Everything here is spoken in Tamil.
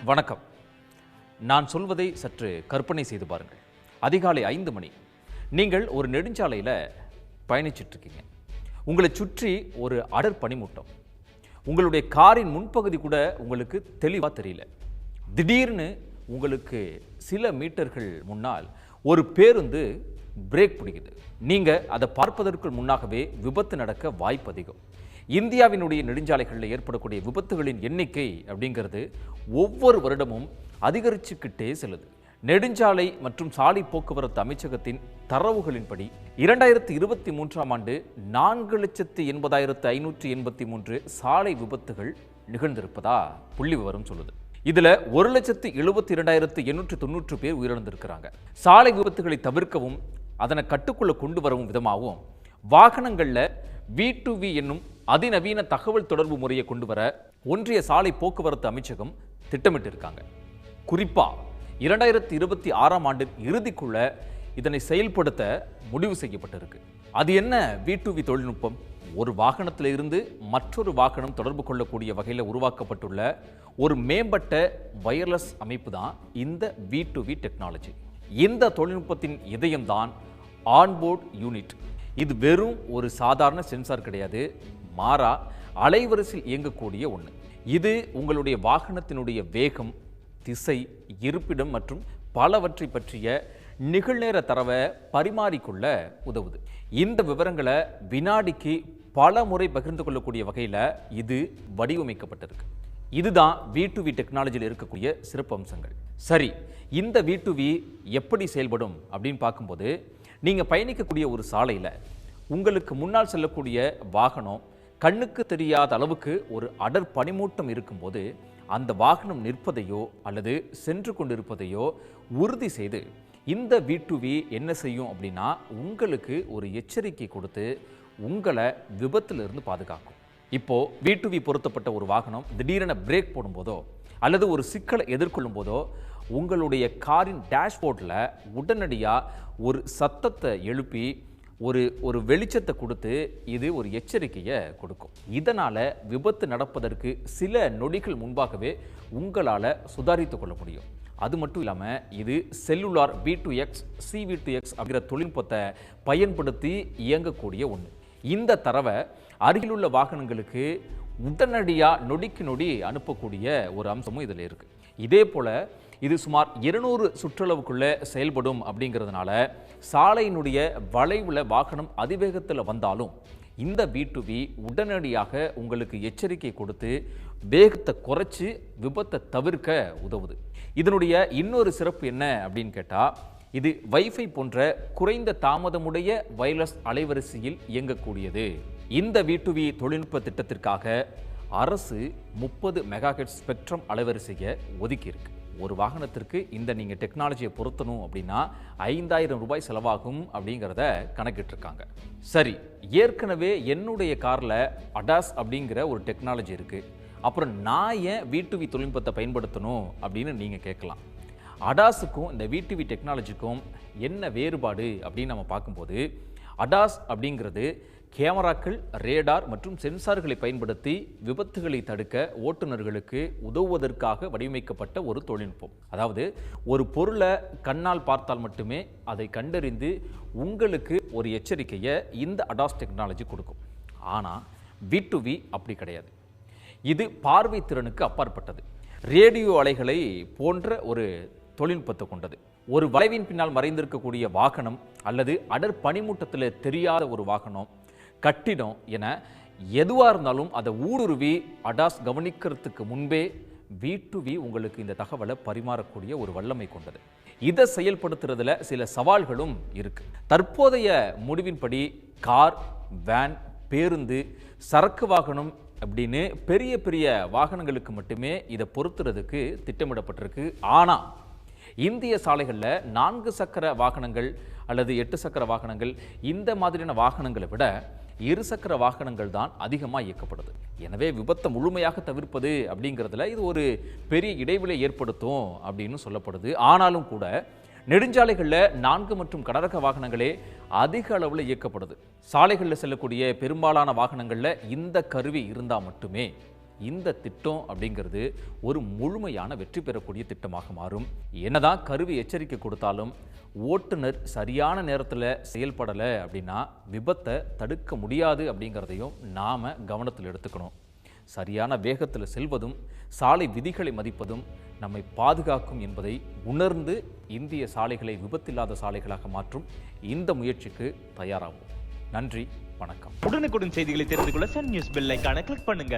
வணக்கம். நான் சொல்வதை சற்று கற்பனை செய்து பாருங்கள். அதிகாலை 5 மணி. நீங்கள் ஒரு நெடுஞ்சாலையில் பயணிச்சுட்டு இருக்கீங்க. உங்களை சுற்றி ஒரு அடர் பனிமூட்டம். உங்களுடைய காரின் முன்பகுதி கூட உங்களுக்கு தெளிவாக தெரியல. திடீர்னு உங்களுக்கு சில மீட்டர்கள் முன்னால் ஒரு பேருந்து பிரேக் பிடிக்குது. நீங்கள் அதை பார்ப்பதற்கு முன்னாகவே விபத்து நடக்க வாய்ப்பு அதிகம். இந்தியாவினுடைய நெடுஞ்சாலைகளில் ஏற்படக்கூடிய விபத்துகளின் எண்ணிக்கை அப்படிங்கிறது ஒவ்வொரு வருடமும் அதிகரிச்சுக்கிட்டே செல்லுது. நெடுஞ்சாலை மற்றும் சாலை போக்குவரத்து அமைச்சகத்தின் தரவுகளின்படி 2023ஆம் ஆண்டு 4,80,583 சாலை விபத்துகள் நிகழ்ந்திருப்பதா புள்ளி விவரம் சொல்லுது. இதுல 1,72,890 பேர் உயிரிழந்திருக்கிறாங்க. சாலை விபத்துகளை தவிர்க்கவும் அதனை கட்டுக்குள்ள கொண்டு வரவும் விதமாகவும் வாகனங்கள்ல V2V என்னும் அதிநவீன தகவல் தொடர்பு முறையை கொண்டு வர ஒன்றிய சாலை போக்குவரத்து அமைச்சகம் திட்டமிட்டு இருக்காங்க. குறிப்பா 2026ஆம் ஆண்டு இறுதிக்குள்ள இதனை செயல்படுத்த முடிவு செய்யப்பட்டிருக்கு. அது என்ன V2V தொழில்நுட்பம்? ஒரு வாகனத்தில் இருந்து மற்றொரு வாகனம் தொடர்பு கொள்ளக்கூடிய வகையில் உருவாக்கப்பட்டுள்ள ஒரு மேம்பட்ட வயர்லெஸ் அமைப்பு தான் இந்த V2V டெக்னாலஜி. இந்த தொழில்நுட்பத்தின் இதயம்தான் ஆன்போர்ட் யூனிட். இது வெறும் ஒரு சாதாரண சென்சார் கிடையாது, மாறா அலைவரிசையில் இயங்கக்கூடிய ஒன்று. இது உங்களுடைய வாகனத்தினுடைய வேகம், திசை, இருப்பிடம் மற்றும் பலவற்றை பற்றிய நிகழ்நேர தரவை பரிமாறிக்கொள்ள உதவுது. இந்த விவரங்களை வினாடிக்கு பல முறை பகிர்ந்து கொள்ளக்கூடிய வகையில் இது வடிவமைக்கப்பட்டிருக்கு. இதுதான் V2V டெக்னாலஜியில் இருக்கக்கூடிய சிறப்பு அம்சங்கள். சரி, இந்த V2V எப்படி செயல்படும் அப்படின்னு பார்க்கும்போது, நீங்கள் பயணிக்கக்கூடிய ஒரு சாலையில் உங்களுக்கு முன்னால் செல்லக்கூடிய வாகனம் கண்ணுக்கு தெரியாத அளவுக்கு ஒரு அடர் பனிமூட்டம் இருக்கும்போது அந்த வாகனம் நிற்பதையோ அல்லது சென்று கொண்டிருப்பதையோ உறுதி செய்து இந்த V2V என்ன செய்யும் அப்படின்னா உங்களுக்கு ஒரு எச்சரிக்கை கொடுத்து உங்களை விபத்திலிருந்து பாதுகாக்கும். இப்போ V2V பொருத்தப்பட்ட ஒரு வாகனம் திடீரென பிரேக் போடும்போதோ அல்லது ஒரு சிக்கலை எதிர்கொள்ளும் போதோ உங்களுடைய காரின் டேஷ்போர்டில் உடனடியாக ஒரு சத்தத்தை எழுப்பி ஒரு வெளிச்சத்தை கொடுத்து இது ஒரு எச்சரிக்கையை கொடுக்கும். இதனால் விபத்து நடப்பதற்கு சில நொடிகள் முன்பாகவே உங்களால் சுதாரித்து கொள்ள முடியும். அது மட்டும் இல்லாமல் இது செல்லுலார் V2X, CV2X அப்படிங்கிற தொழில்நுட்பத்தை பயன்படுத்தி இயங்கக்கூடிய ஒன்று. இந்த தரவை அருகிலுள்ள வாகனங்களுக்கு உடனடியாக நொடிக்கு நொடி அனுப்பக்கூடிய ஒரு அம்சமும் இதில் இருக்குது. இதே போல் இது சுமார் 200 சுற்றளவுக்குள்ளே செயல்படும் அப்படிங்கிறதுனால சாலையினுடைய வளைவில் வாகனம் அதிவேகத்தில் வந்தாலும் இந்த V2V உடனடியாக உங்களுக்கு எச்சரிக்கை கொடுத்து வேகத்தை குறைச்சி விபத்தை தவிர்க்க உதவுது. இதனுடைய இன்னொரு சிறப்பு என்ன அப்படின்னு கேட்டால், இது வைஃபை போன்ற குறைந்த தாமதமுடைய வயர்லெஸ் அலைவரிசையில் இயங்கக்கூடியது. இந்த V2V தொழில்நுட்ப திட்டத்திற்காக அரசு 30 மெகாஹெர்ட்ஸ் ஸ்பெக்ட்ரம் அலைவரிசையை ஒதுக்கியிருக்கு. ஒரு வாகனத்திற்கு இந்த நீங்கள் டெக்னாலஜியை பொருத்தணும் அப்படின்னா 5,000 ரூபாய் செலவாகும் அப்படிங்கிறத கணக்கிட்டிருக்காங்க. சரி, ஏற்கனவே என்னுடைய காரில் அடாஸ் அப்படிங்கிற ஒரு டெக்னாலஜி இருக்குது, அப்புறம் நான் ஏன் V2V தொழில்நுட்பத்தை பயன்படுத்தணும் அப்படின்னு நீங்கள் கேட்கலாம். அடாஸுக்கும் இந்த V2V டெக்னாலஜிக்கும் என்ன வேறுபாடு அப்படின்னு நம்ம பார்க்கும்போது, அடாஸ் அப்படிங்கிறது கேமராக்கள், ரேடார் மற்றும் சென்சார்களை பயன்படுத்தி விபத்துகளை தடுக்க ஓட்டுநர்களுக்கு உதவுவதற்காக வடிவமைக்கப்பட்ட ஒரு தொழில்நுட்பம். அதாவது ஒரு பொருளை கண்ணால் பார்த்தால் மட்டுமே அதை கண்டறிந்து உங்களுக்கு ஒரு எச்சரிக்கையை இந்த அடாஸ் டெக்னாலஜி கொடுக்கும். ஆனால் V2V அப்படி கிடையாது. இது பார்வை திறனுக்கு அப்பாற்பட்டது. ரேடியோ அலைகளை போன்ற ஒரு தொழில்நுட்பத்தை கொண்டது. ஒரு வளைவின் பின்னால் மறைந்திருக்கக்கூடிய வாகனம் அல்லது அடர் பனிமூட்டத்தில் தெரியாத ஒரு வாகனம், கட்டிடம் என எதுவாக இருந்தாலும் அதை ஊடுருவி அடாஸ் கவனிக்கிறதுக்கு முன்பே V2V உங்களுக்கு இந்த தகவலை பரிமாறக்கூடிய ஒரு வல்லமை கொண்டது. இதை செயல்படுத்துறதுல சில சவால்களும் இருக்கு. தற்போதைய முடிவின்படி கார், வேன், பேருந்து, சரக்கு வாகனம் அப்படின்னு பெரிய பெரிய வாகனங்களுக்கு மட்டுமே இதை பொருத்துறதுக்கு திட்டமிடப்பட்டிருக்கு. ஆனால் இந்திய சாலைகளில் 4 சக்கர வாகனங்கள் அல்லது 8 சக்கர வாகனங்கள் இந்த மாதிரியான வாகனங்களை விட 2 சக்கர வாகனங்கள் தான் அதிகமாக இயக்கப்படுது. எனவே விபத்தை முழுமையாக தவிர்ப்பது அப்படிங்கிறதுல இது ஒரு பெரிய இடைவெளியை ஏற்படுத்தும் அப்படின்னு சொல்லப்படுது. ஆனாலும் கூட நெடுஞ்சாலைகளில் 4 மற்றும் கனரக வாகனங்களே அதிக அளவில் இயக்கப்படுது. சாலைகளில் செல்லக்கூடிய பெரும்பாலான வாகனங்களில் இந்த கருவி இருந்தால் மட்டுமே இந்த திட்டம் அப்படிங்கிறது ஒரு முழுமையான வெற்றி பெறக்கூடிய திட்டமாக மாறும். என்னதான் கருவி எச்சரிக்கை கொடுத்தாலும் ஓட்டுநர் சரியான நேரத்தில் செயல்படலை அப்படின்னா விபத்தை தடுக்க முடியாது அப்படிங்கிறதையும் நாம் கவனத்தில் எடுத்துக்கணும். சரியான வேகத்தில் செல்வதும் சாலை விதிகளை மதிப்பதும் நம்மை பாதுகாக்கும் என்பதை உணர்ந்து இந்திய சாலைகளை விபத்தில்லாத சாலைகளாக மாற்றும் இந்த முயற்சிக்கு தயாராகும். நன்றி, வணக்கம். உடனுக்குடன் செய்திகளை தெரிந்து கொள்ள சன் நியூஸ் பெல் ஐகானை கிளிக் பண்ணுங்க.